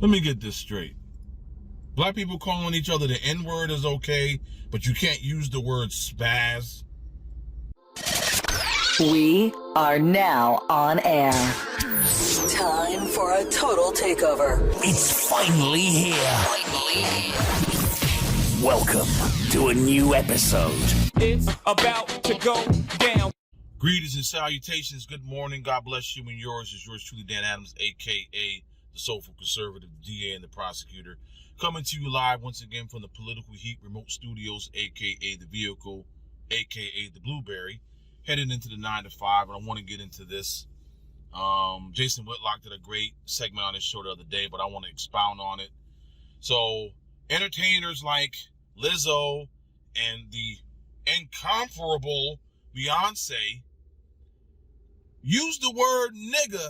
Let me get this straight. Black people calling each other the N-word is okay, but you can't use the word spaz. We are now on air. Time for a total takeover. It's finally here. Welcome to a new episode. It's about to go down. Greetings and salutations. Good morning. God bless you and yours. Is yours truly, Dan Adams, a.k.a. the Soulful Conservative, the DA, and the Prosecutor. Coming to you live once again from the Political Heat Remote Studios, a.k.a. the Vehicle, a.k.a. the Blueberry. Heading into the 9 to 5, and I want to get into this. Jason Whitlock did a great segment on his show the other day, but I want to expound on it. So, entertainers like Lizzo and the incomparable Beyonce use the word nigga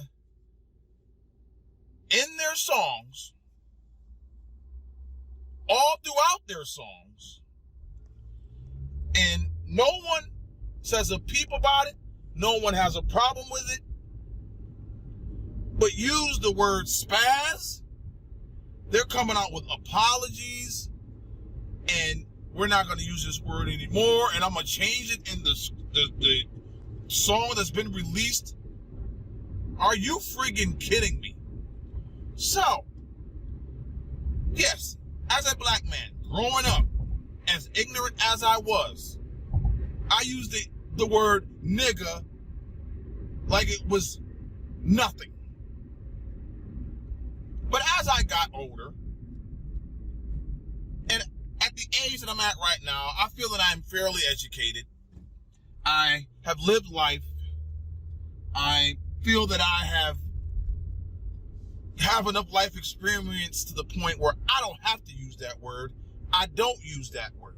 in their songs, all throughout their songs, and no one says a peep about it. No one has a problem with it. But use the word spaz. They're coming out with apologies, and we're not going to use this word anymore, and I'm going to change it in the song that's been released. Are you friggin' kidding me? So, yes, as a black man, growing up, as ignorant as I was, I used the word nigga like it was nothing. But as I got older, and at the age that I'm at right now, I feel that I'm fairly educated. I have lived life. I feel that I have enough life experience to the point where I don't have to use that word. I don't use that word.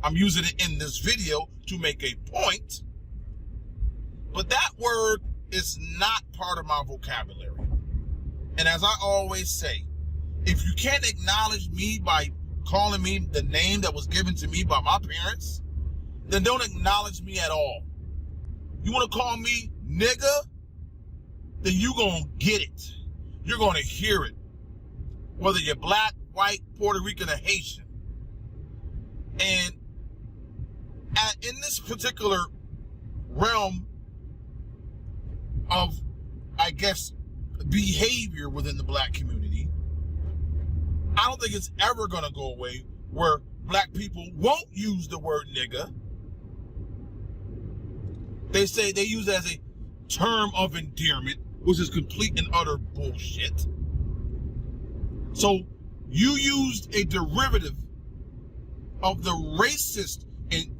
I'm using it in this video to make a point, but that word is not part of my vocabulary. And as I always say, if you can't acknowledge me by calling me the name that was given to me by my parents, then don't acknowledge me at all. You want to call me nigga? Then you're going to get it. You're going to hear it. Whether you're black, white, Puerto Rican, or Haitian. And in this particular realm of, I guess, behavior within the black community, I don't think it's ever going to go away where black people won't use the word nigga. They say they use it as a term of endearment, which is complete and utter bullshit. So you used a derivative of the racist, and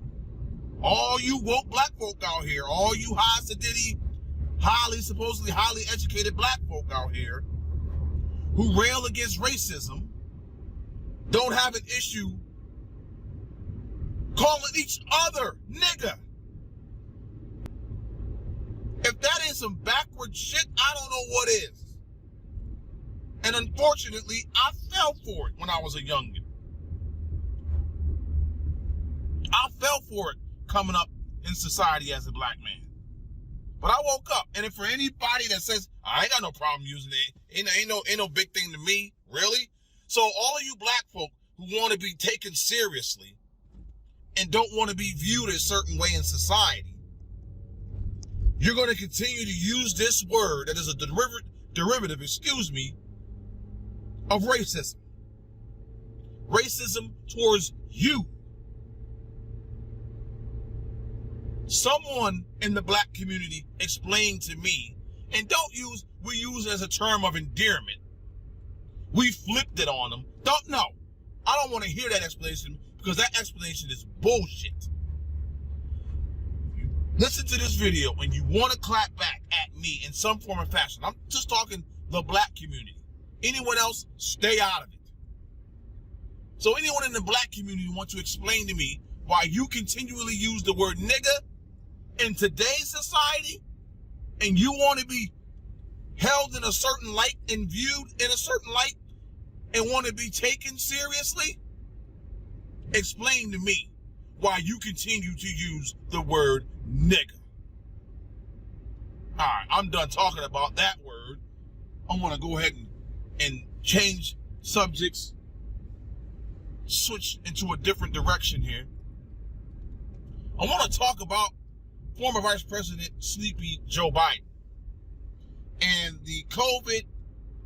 all you woke black folk out here, all you high sedity, supposedly highly educated black folk out here who rail against racism, don't have an issue calling each other nigga. If that ain't some backward shit, I don't know what is. And unfortunately, I fell for it when I was a youngin'. I fell for it coming up in society as a black man. But I woke up, and if for anybody that says, I ain't got no problem using it, ain't no big thing to me, really? So all of you black folk who want to be taken seriously and don't want to be viewed a certain way in society, you're going to continue to use this word that is a derivative, of racism. Racism towards you. Someone in the black community explained to me, and we use it as a term of endearment. We flipped it on them. I don't want to hear that explanation, because that explanation is bullshit. You listen to this video and you want to clap back at me in some form or fashion. I'm just talking the black community. Anyone else, stay out of it. So anyone in the black community want to explain to me why you continually use the word nigga in today's society, and you want to be held in a certain light and viewed in a certain light and want to be taken seriously? Explain to me why you continue to use the word nigga. All right, I'm done talking about that word. I want to go ahead and change subjects, switch into a different direction here. I want to talk about former Vice President Sleepy Joe Biden and the COVID,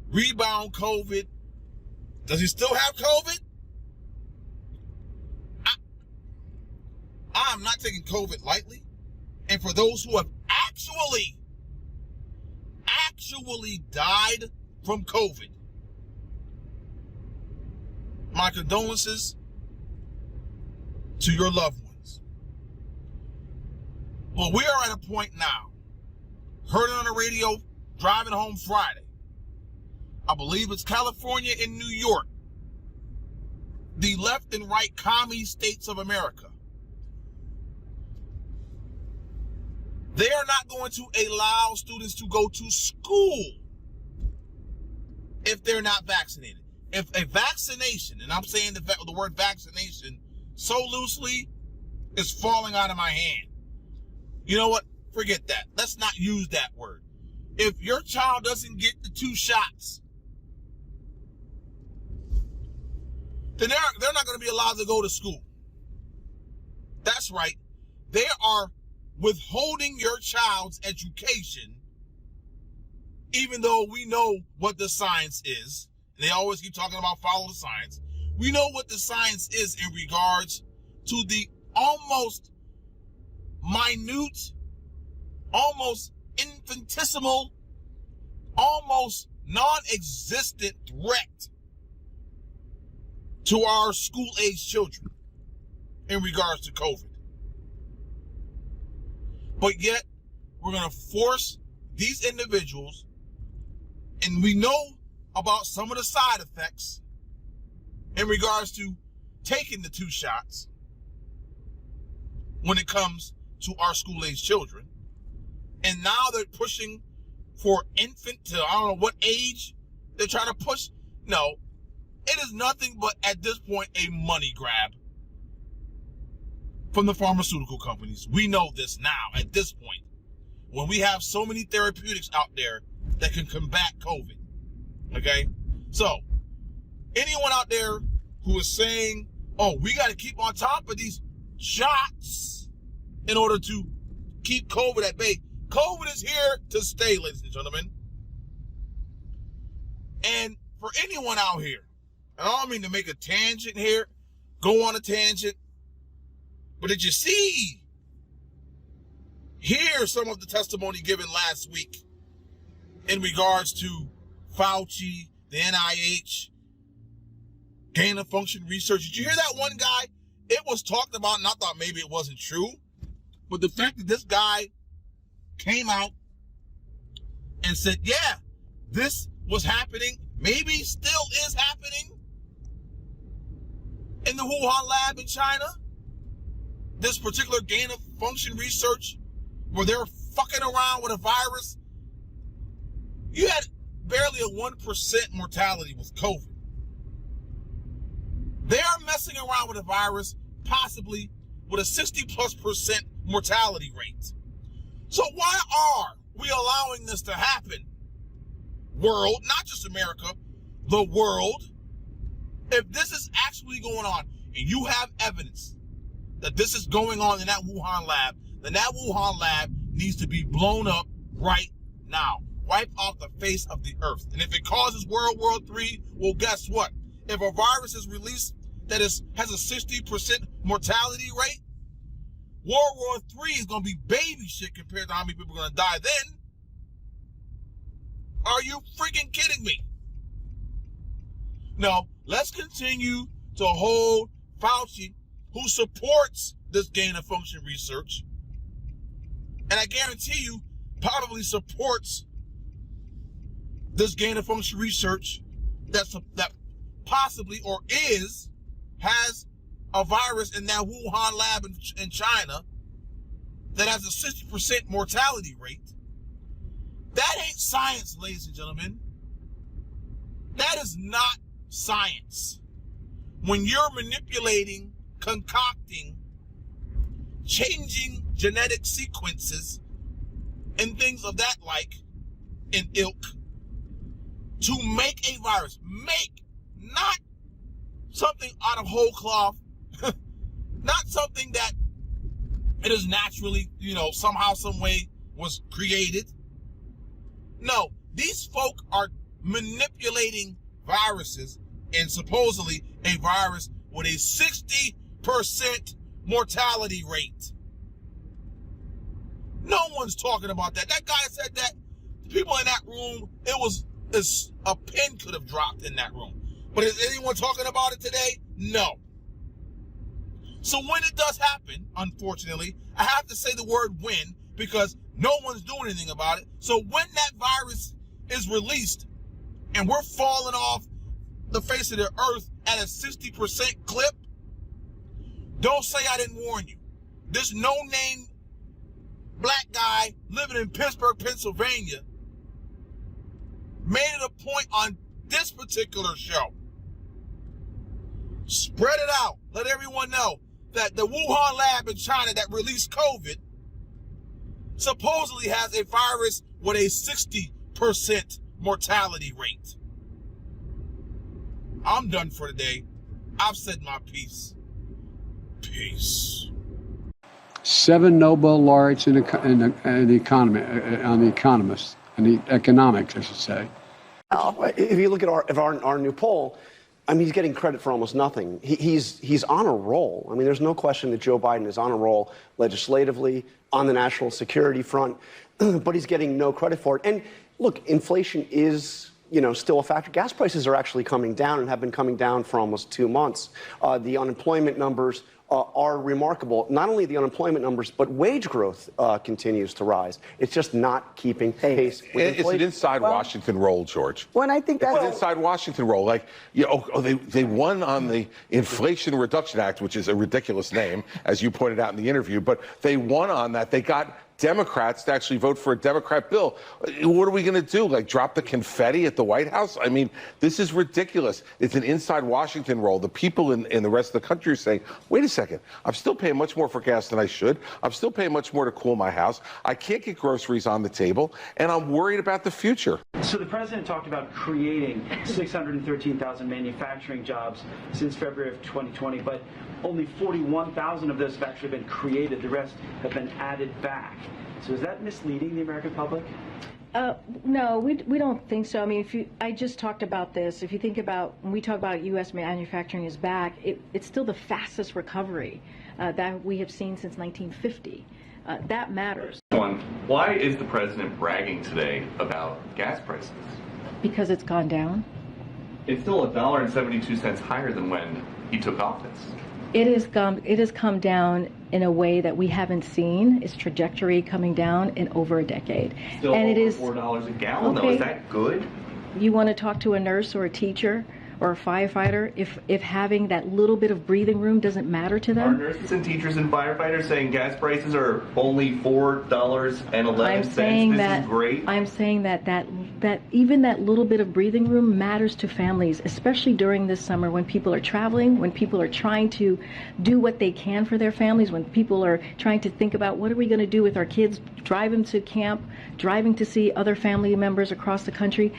rebound COVID. Does he still have COVID? I'm not taking COVID lightly. And for those who have actually died from COVID, my condolences to your loved ones. Well, we are at a point now, heard it on the radio, driving home Friday. I believe it's California and New York, the left and right commie states of America. They are not going to allow students to go to school if they're not vaccinated. If a vaccination, and I'm saying the word vaccination so loosely, is falling out of my hand. You know what? Forget that. Let's not use that word. If your child doesn't get the 2 shots, then they're not going to be allowed to go to school. That's right. They are withholding your child's education, even though we know what the science is. They always keep talking about follow the science. We know what the science is in regards to the almost minute, almost infinitesimal, almost non-existent threat to our school-age children in regards to COVID. But yet, we're going to force these individuals, and we know about some of the side effects in regards to taking the 2 shots when it comes to our school-age children. And now they're pushing for infant to, I don't know what age they're trying to push. No, it is nothing but, at this point, a money grab from the pharmaceutical companies. We know this now, at this point, when we have so many therapeutics out there that can combat COVID. Okay? So, anyone out there who is saying, oh, we got to keep on top of these shots in order to keep COVID at bay. COVID is here to stay, ladies and gentlemen. And for anyone out here, and I don't mean to make a tangent here, go on a tangent, but did you hear some of the testimony given last week in regards to Fauci, the NIH, gain of function research? Did you hear that one guy? It was talked about, and I thought maybe it wasn't true, but the fact that this guy came out and said, yeah, this was happening, maybe still is happening in the Wuhan lab in China, this particular gain of function research where they're fucking around with a virus. You had barely a 1% mortality with COVID. They are messing around with a virus possibly with a 60+% mortality rate. So why are we allowing this to happen? World, not just America, the world. If this is actually going on and you have evidence that this is going on in that Wuhan lab, then that Wuhan lab needs to be blown up right now. Wipe off the face of the earth. And if it causes World War III, well, guess what? If a virus is released that has a 60% mortality rate, World War III is going to be baby shit compared to how many people are going to die then. Are you freaking kidding me? No, let's continue to hold Fauci, who supports this gain of function research, and I guarantee you probably supports this gain of function research that possibly or has a virus in that Wuhan lab in China that has a 60% mortality rate. That ain't science, ladies and gentlemen. That is not science. When you're manipulating, concocting, changing genetic sequences and things of that like in ilk, to make a virus. Make, not something out of whole cloth, not something that it is naturally, somehow, some way was created. No, these folk are manipulating viruses, and supposedly a virus with a 60% mortality rate. No one's talking about that. That guy said that. The people in that room, a pin could have dropped in that room. But is anyone talking about it today? No. So when it does happen, unfortunately, I have to say the word when, because no one's doing anything about it. So when that virus is released and we're falling off the face of the earth at a 60% clip, don't say I didn't warn you. This no-name black guy living in Pittsburgh, Pennsylvania, made it a point on this particular show. Spread it out. Let everyone know that the Wuhan lab in China that released COVID supposedly has a virus with a 60% mortality rate. I'm done for today. I've said my piece. Peace. 7 Nobel laureates in the economy, on the economists, and the economics, I should say. If you look at our new poll, I mean, he's getting credit for almost nothing. He's on a roll. I mean, there's no question that Joe Biden is on a roll legislatively, on the national security front, but he's getting no credit for it. And look, inflation is, still a factor. Gas prices are actually coming down and have been coming down for almost 2 months. The unemployment numbers are remarkable. Not only the unemployment numbers, but wage growth continues to rise. It's just not keeping pace with inflation. It's an inside Washington role, George. Well, I think that's an inside Washington role. Like, they won on the Inflation Reduction Act, which is a ridiculous name, as you pointed out in the interview, but they won on that. They got Democrats to actually vote for a Democrat bill. What are we going to do? Like, drop the confetti at the White House? I mean, this is ridiculous. It's an inside Washington role. The people in the rest of the country are saying, wait a second, I'm still paying much more for gas than I should. I'm still paying much more to cool my house. I can't get groceries on the table, and I'm worried about the future. So the president talked about creating 613,000 manufacturing jobs since February of 2020, but only 41,000 of those have actually been created. The rest have been added back. So is that misleading the American public? No, we don't think so. I mean, I just talked about this. If you think about, when we talk about U.S. manufacturing is back, it's still the fastest recovery that we have seen since 1950. That matters. Why is the president bragging today about gas prices? Because it's gone down. It's still $1.72 higher than when he took office. It has come down in a way that we haven't seen its trajectory coming down in over a decade. Still and over it is $4 a gallon, though. Is that good? You want to talk to a nurse or a teacher or a firefighter if having that little bit of breathing room doesn't matter to them? Are nurses and teachers and firefighters saying gas prices are only $4.11? I'm saying this that is great. I'm saying that even that little bit of breathing room matters to families, especially during this summer when people are traveling, when people are trying to do what they can for their families, when people are trying to think about what are we going to do with our kids, driving to camp, driving to see other family members across the country.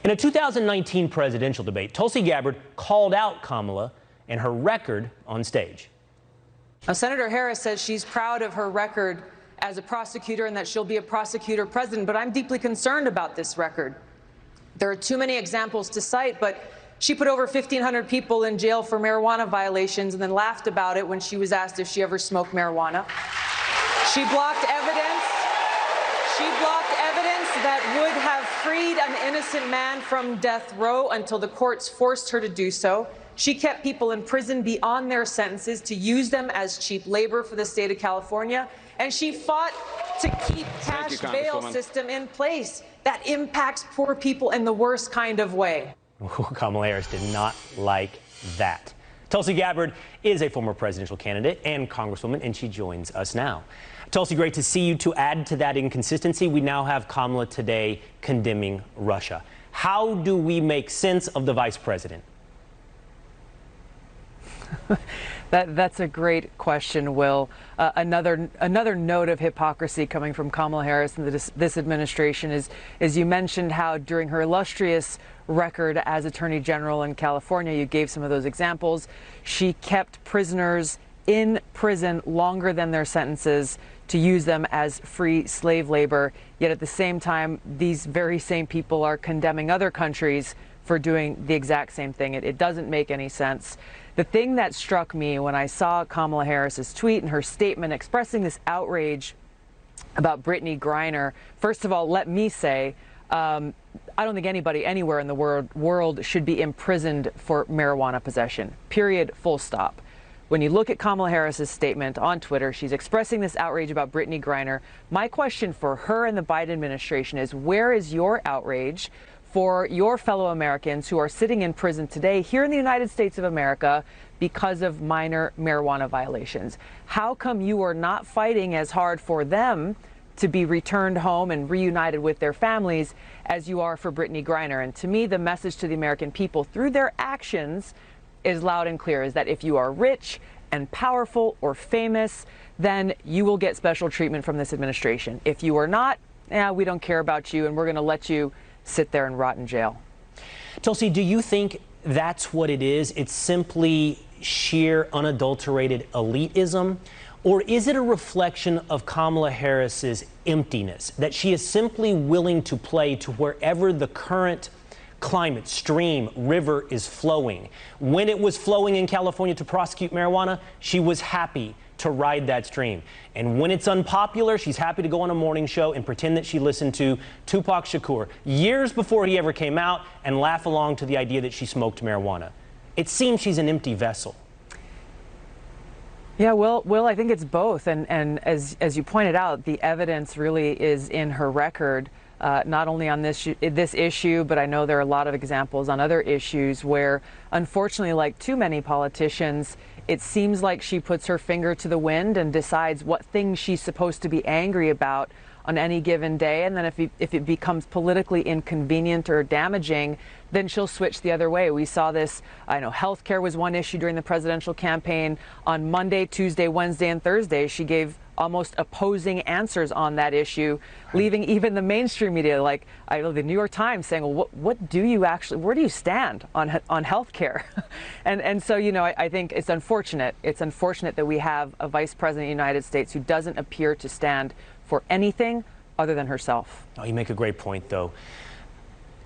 In a 2019 presidential debate, Tulsi Gabbard called out Kamala and her record on stage. Now, Senator Harris says she's proud of her record as a prosecutor and that she'll be a prosecutor president, but I'm deeply concerned about this record. There are too many examples to cite, but she put over 1,500 people in jail for marijuana violations and then laughed about it when she was asked if she ever smoked marijuana. She blocked evidence. She blocked evidence that would have freed an innocent man from death row until the courts forced her to do so. She kept people in prison beyond their sentences to use them as cheap labor for the state of California. And she fought to keep cash bail system in place that impacts poor people in the worst kind of way. Kamala Harris did not like that. Tulsi Gabbard is a former presidential candidate and congresswoman, and she joins us now. Tulsi, great to see you. To add to that inconsistency, we now have Kamala today condemning Russia. How do we make sense of the vice president? That's a great question, Will. Another note of hypocrisy coming from Kamala Harris and this administration is, as you mentioned, how during her illustrious record as Attorney General in California, you gave some of those examples, she kept prisoners in prison longer than their sentences to use them as free slave labor. Yet at the same time, these very same people are condemning other countries for doing the exact same thing. It doesn't make any sense. The thing that struck me when I saw Kamala Harris's tweet and her statement expressing this outrage about Brittany Griner, first of all, let me say, I don't think anybody anywhere in the world should be imprisoned for marijuana possession, period, full stop. When you look at Kamala Harris's statement on Twitter, she's expressing this outrage about Brittany Griner. My question for her and the Biden administration is, where is your outrage for your fellow Americans who are sitting in prison today here in the United States of America because of minor marijuana violations? How come you are not fighting as hard for them to be returned home and reunited with their families as you are for Brittany Griner? And to me, the message to the American people through their actions is loud and clear, is that if you are rich and powerful or famous, then you will get special treatment from this administration. If you are not, we don't care about you and we're going to let you sit there and rot in jail. Tulsi, do you think that's what it is? It's simply sheer, unadulterated elitism? Or is it a reflection of Kamala Harris's emptiness, that she is simply willing to play to wherever the current climate, stream, river is flowing? When it was flowing in California to prosecute marijuana, she was happy to ride that stream. And when it's unpopular, she's happy to go on a morning show and pretend that she listened to Tupac Shakur years before he ever came out and laugh along to the idea that she smoked marijuana. It seems she's an empty vessel. Yeah, Will, I think it's both. And as you pointed out, the evidence really is in her record. Not only on this issue, but I know there are a lot of examples on other issues where, unfortunately, like too many politicians, it seems like she puts her finger to the wind and decides what things she's supposed to be angry about on any given day. And then if it becomes politically inconvenient or damaging, then she'll switch the other way. We saw this, I know healthcare was one issue during the presidential campaign. On Monday, Tuesday, Wednesday, and Thursday, she gave almost opposing answers on that issue, leaving even the mainstream media, like I know the New York Times, saying, well, what do you actually, where do you stand on healthcare? and so, you know, I think it's unfortunate. It's unfortunate that we have a vice president of the United States who doesn't appear to stand for anything other than herself. Oh, you make a great point, though.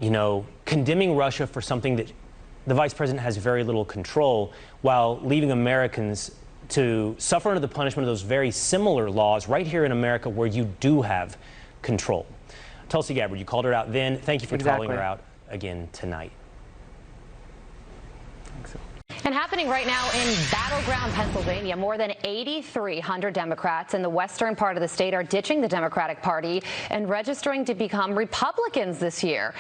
You know, condemning Russia for something that the vice president has very little control, while leaving Americans to suffer under the punishment of those very similar laws right here in America where you do have control. Tulsi Gabbard, you called her out then. Thank you for calling her out again tonight. And happening right now in battleground Pennsylvania, more than 8,300 Democrats in the western part of the state are ditching the Democratic Party and registering to become Republicans this year.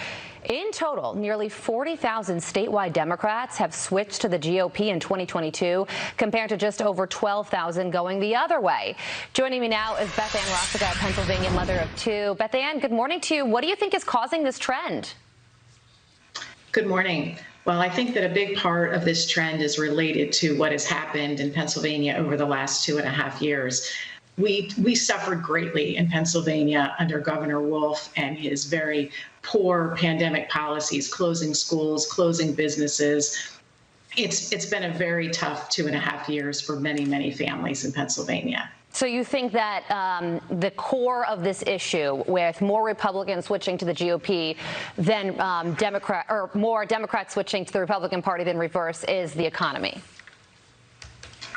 In total, nearly 40,000 statewide Democrats have switched to the GOP in 2022, compared to just over 12,000 going the other way. Joining me now is Beth Ann Rossiga, Pennsylvania mother of two. Beth Ann, good morning to you. What do you think is causing this trend? Good morning. Well, I think that a big part of this trend is related to what has happened in Pennsylvania over the last 2.5 years. We suffered greatly in Pennsylvania under Governor Wolf and his very poor pandemic policies, closing schools, closing businesses. It's been a very tough 2.5 years for many, many families in Pennsylvania. So you think that the core of this issue, with more Republicans switching to the GOP than more Democrats switching to the Republican Party than reverse, is the economy?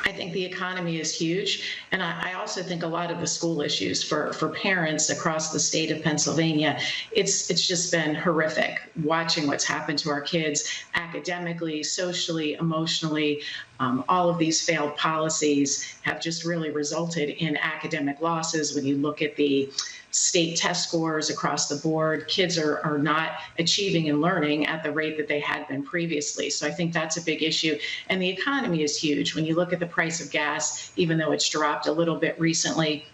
I think the economy is huge. And I also think a lot of the school issues for parents across the state of Pennsylvania, it's just been horrific watching what's happened to our kids academically, socially, emotionally. All of these failed policies have just really resulted in academic losses. When you look at the state test scores across the board, kids are not achieving and learning at the rate that they had been previously. So I think that's a big issue. And the economy is huge. When you look at the price of gas, even though it's dropped a little bit recently,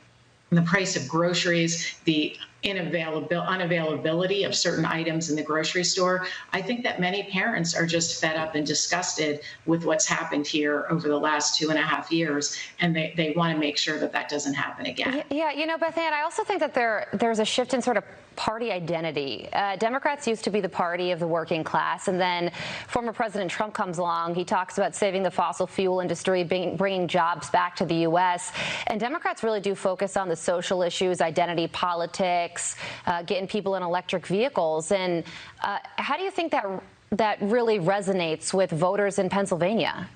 the price of groceries, the unavailability of certain items in the grocery store, I think that many parents are just fed up and disgusted with what's happened here over the last 2.5 years, and they want to make sure that that doesn't happen again. Yeah, you know, Beth Ann, I also think that there's a shift in sort of party identity. Democrats used to be the party of the working class, and then former President Trump comes along. He talks about saving the fossil fuel industry, bringing jobs back to the U.S., and Democrats really do focus on the social issues, identity politics, getting people in electric vehicles. And how do you think that really resonates with voters in Pennsylvania?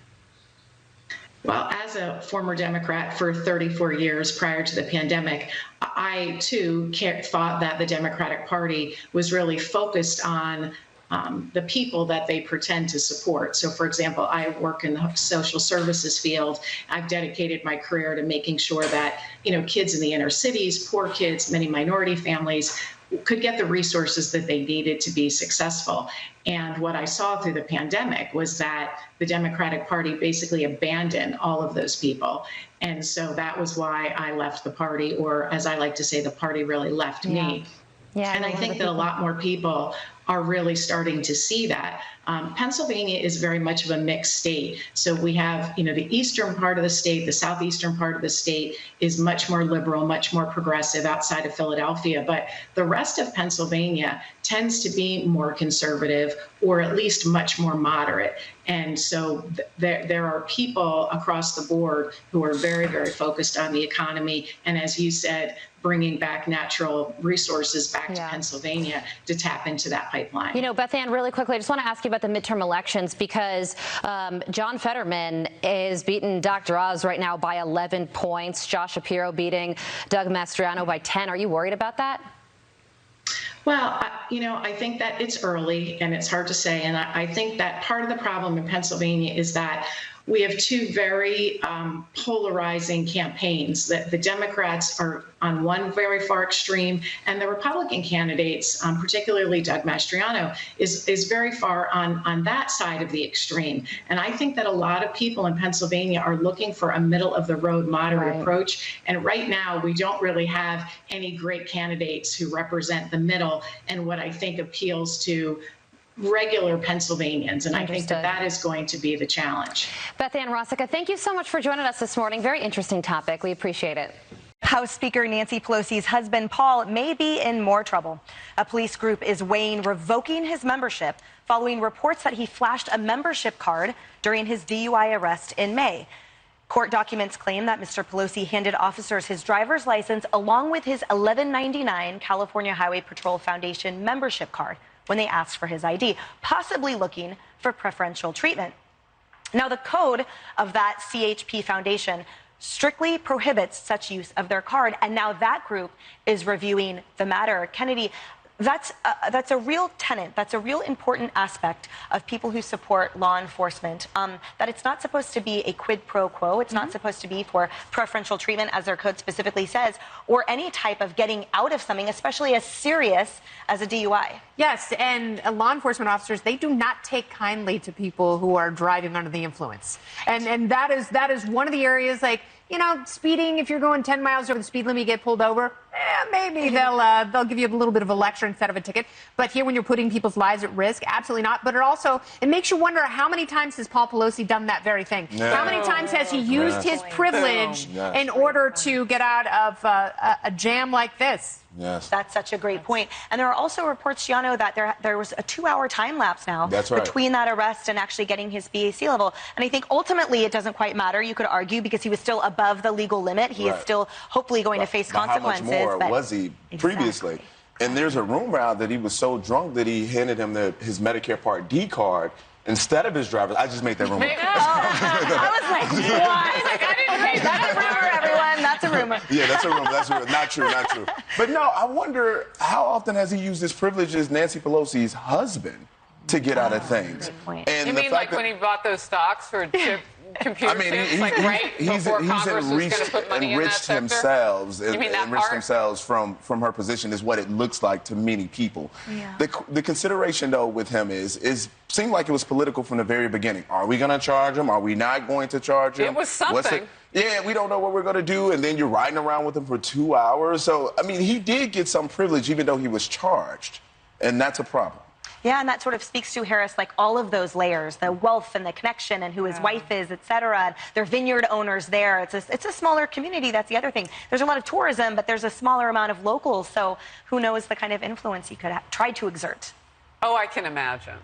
Well, as a former Democrat for 34 years prior to the pandemic, I, too, thought that the Democratic Party was really focused on the people that they pretend to support. So, for example, I work in the social services field. I've dedicated my career to making sure that, kids in the inner cities, poor kids, many minority families, could get the resources that they needed to be successful. And what I saw through the pandemic was that the Democratic Party basically abandoned all of those people. And so that was why I left the party, or as I like to say, the party really left me. Yeah, and I think that a lot more people are really starting to see that. Pennsylvania is very much of a mixed state. So we have, the eastern part of the state, the southeastern part of the state is much more liberal, much more progressive outside of Philadelphia. But the rest of Pennsylvania tends to be more conservative, or at least much more moderate. And so there are people across the board who are very, very focused on the economy. And as you said, bringing back natural resources back to Pennsylvania to tap into that pipeline. Beth Ann, really quickly, I just want to ask you about the midterm elections, because John Fetterman is beating Dr. Oz right now by 11 points. Josh Shapiro beating Doug Mastriano by 10. Are you worried about that? Well, I think that it's early and it's hard to say. And I think that part of the problem in Pennsylvania is that we have two very polarizing campaigns. That the Democrats are on one very far extreme, and the Republican candidates, particularly Doug Mastriano, is very far on that side of the extreme. And I think that a lot of people in Pennsylvania are looking for a middle-of-the-road moderate approach. And right now, we don't really have any great candidates who represent the middle and what I think appeals to regular Pennsylvanians, and I think that is going to be the challenge. Beth Ann Rossica, thank you so much for joining us this morning. Very interesting topic. We appreciate it. House Speaker Nancy Pelosi's husband, Paul, may be in more trouble. A police group is weighing revoking his membership following reports that he flashed a membership card during his DUI arrest in May. Court documents claim that Mr. Pelosi handed officers his driver's license along with his $11.99 California Highway Patrol Foundation membership card when they asked for his ID, possibly looking for preferential treatment. Now, the code of that CHP Foundation strictly prohibits such use of their card, and now that group is reviewing the matter. Kennedy, that's a real tenet, that's a real important aspect of people who support law enforcement, that it's not supposed to be a quid pro quo, it's not supposed to be for preferential treatment, as their code specifically says, or any type of getting out of something, especially as serious as a DUI. Yes, and law enforcement officers, they do not take kindly to people who are driving under the influence. And that is one of the areas, like, speeding, if you're going 10 miles over the speed limit, you get pulled over, maybe they'll give you a little bit of a lecture instead of a ticket. But here, when you're putting people's lives at risk, absolutely not. But it makes you wonder, how many times has Paul Pelosi done that very thing? Yeah. How many times has he used his privilege in order to get out of a jam like this? Yes. That's such a great point. And there are also reports, Gianno, that there was a 2-hour time lapse now between that arrest and actually getting his BAC level. And I think ultimately it doesn't quite matter, you could argue, because he was still above the legal limit. He is still hopefully going to face consequences. How much more was he previously? And there's a rumor out that he was so drunk that he handed him his Medicare Part D card instead of his driver's. I just made that rumor. I was like, what? Okay, that's a rumor, everyone. That's a rumor. Yeah, that's a rumor. That's a rumor. Not true, not true. But no, I wonder, how often has he used his privilege as Nancy Pelosi's husband to get out of things? Good point. And you mean like when he bought those stocks for Chip computer chips, right? He's enriched themselves from her position is what it looks like to many people. Yeah. The consideration, though, with him is seemed like it was political from the very beginning. Are we going to charge him? Are we not going to charge him? It was something. Yeah, we don't know what we're going to do, and then you're riding around with him for 2 hours. So, I mean, he did get some privilege, even though he was charged, and that's a problem. Yeah, and that sort of speaks to Harris, like all of those layers, the wealth and the connection and who his wife is, et cetera. And they're vineyard owners there. It's a smaller community. That's the other thing. There's a lot of tourism, but there's a smaller amount of locals. So who knows the kind of influence he could try to exert. Oh, I can imagine.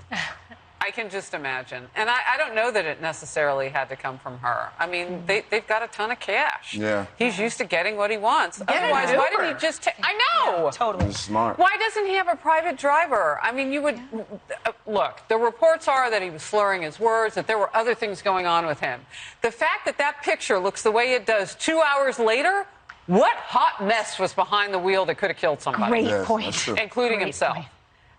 I can just imagine. And I don't know that it necessarily had to come from her. I mean, they've got a ton of cash. Yeah. He's used to getting what he wants. Otherwise, why didn't he just I know. Yeah, totally. He's smart. Why doesn't he have a private driver? I mean, you would... Look, the reports are that he was slurring his words, that there were other things going on with him. The fact that that picture looks the way it does 2 hours later, what hot mess was behind the wheel that could have killed somebody? Great point. Including himself. Point.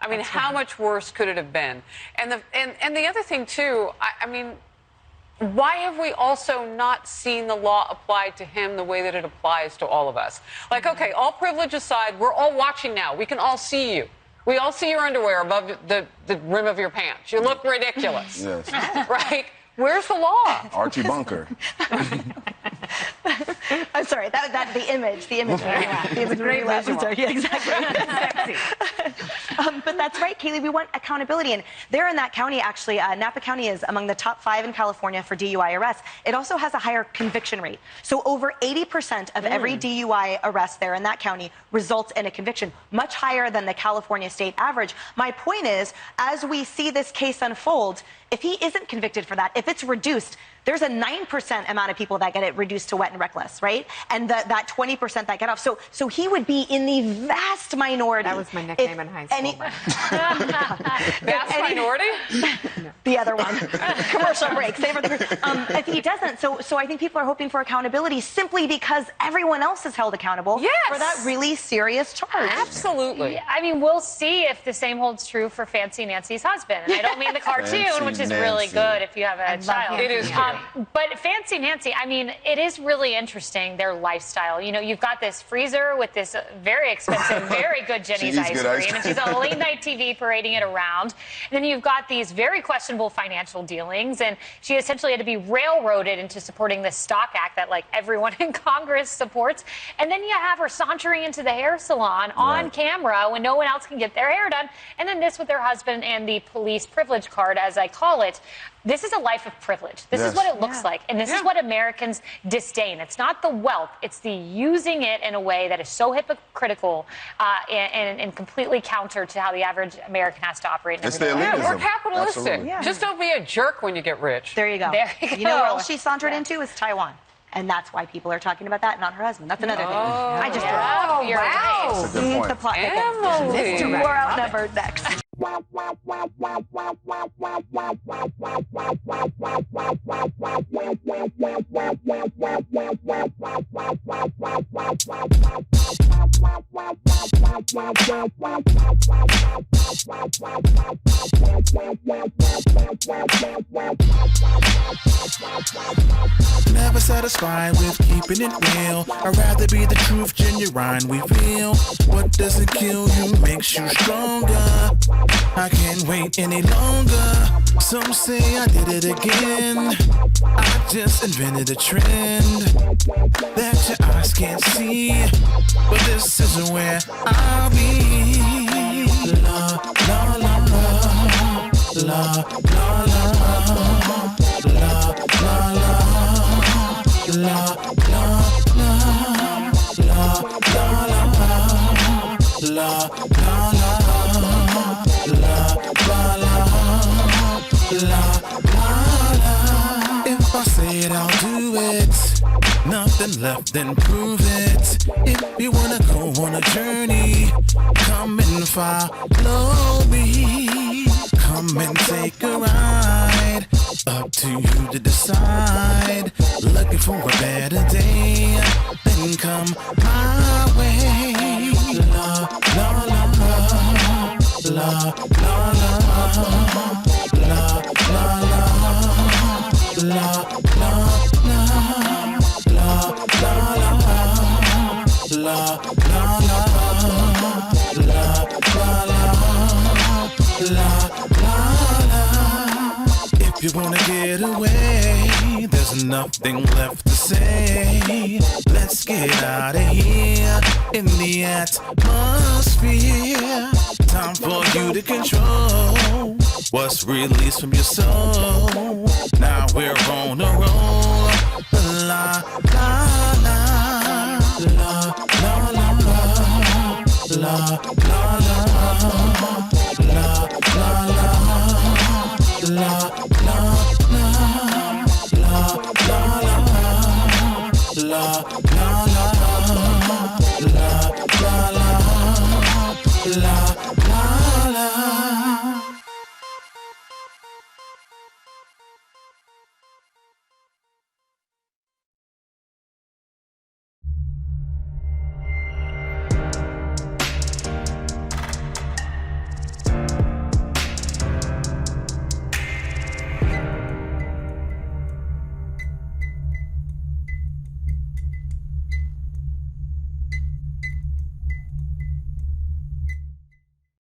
I mean, how much worse could it have been? And the other thing, too, I mean, why have we also not seen the law applied to him the way that it applies to all of us? Like, okay, all privilege aside, we're all watching now. We can all see you. We all see your underwear above the rim of your pants. You look ridiculous. Yes. Right? Where's the law? Archie Bunker. I'm sorry, that the image. The image great visual. Yeah, exactly. But that's right, Kaylee. We want accountability, and there in that county, actually, Napa County is among the top 5 in California for DUI arrests. It also has a higher conviction rate. So over 80% of every DUI arrest there in that county results in a conviction, much higher than the California state average. My point is, as we see this case unfold, if he isn't convicted for that, if it's reduced, there's a 9% amount of people that get it reduced to wet and reckless, right? And that 20% that get off. So he would be in the vast minority. That was my nickname in high school. Vast minority? The other one. Commercial break. Save for the if he doesn't, so I think people are hoping for accountability simply because everyone else is held accountable for that really serious charge. Absolutely. Yeah, I mean, we'll see if the same holds true for Fancy Nancy's husband. And I don't mean the cartoon, which is really good if you have a child. It is but Fancy Nancy, I mean, it is really interesting, their lifestyle. You know, you've got this freezer with this very expensive, very good Jenny's ice cream. And she's on late night TV parading it around. And then you've got these very questionable financial dealings. And she essentially had to be railroaded into supporting this Stock Act that, like, everyone in Congress supports. And then you have her sauntering into the hair salon on camera when no one else can get their hair done. And then this with her husband and the police privilege card, as I call it. This is a life of privilege. This is what it looks like. And this is what Americans disdain. It's not the wealth. It's the using it in a way that is so hypocritical and completely counter to how the average American has to operate. It's the elitism. We're capitalistic. Yeah. Just don't be a jerk when you get rich. There you go. There you go. You know where else she sauntered into is Taiwan. And that's why people are talking about that, not her husband. That's another thing. I just wow. You're right. That's a good point. The plot Emily. thickens. We're outnumbered next. Never satisfied with keeping it real. I'd rather be the truth, genuine we feel. What doesn't kill you makes you stronger. I can't wait any longer. Some say I did it again. I just invented a trend that your eyes can't see. But this is where I'll be. La, la, la, la, la, la, la, la, la, la. La la la la la la la la. If I say it, I'll do it. Nothing left, then prove it. If you wanna go on a journey, come and follow me. Come and take a ride. Up to you to decide. Looking for a better day, then come my way. La la la la la la la la la la la. If you wanna get away, there's nothing left to say. Let's get out of here in the atmosphere. Time for you to control what's released from your soul. Now we're on a roll. La la la la la la la la la la la la la la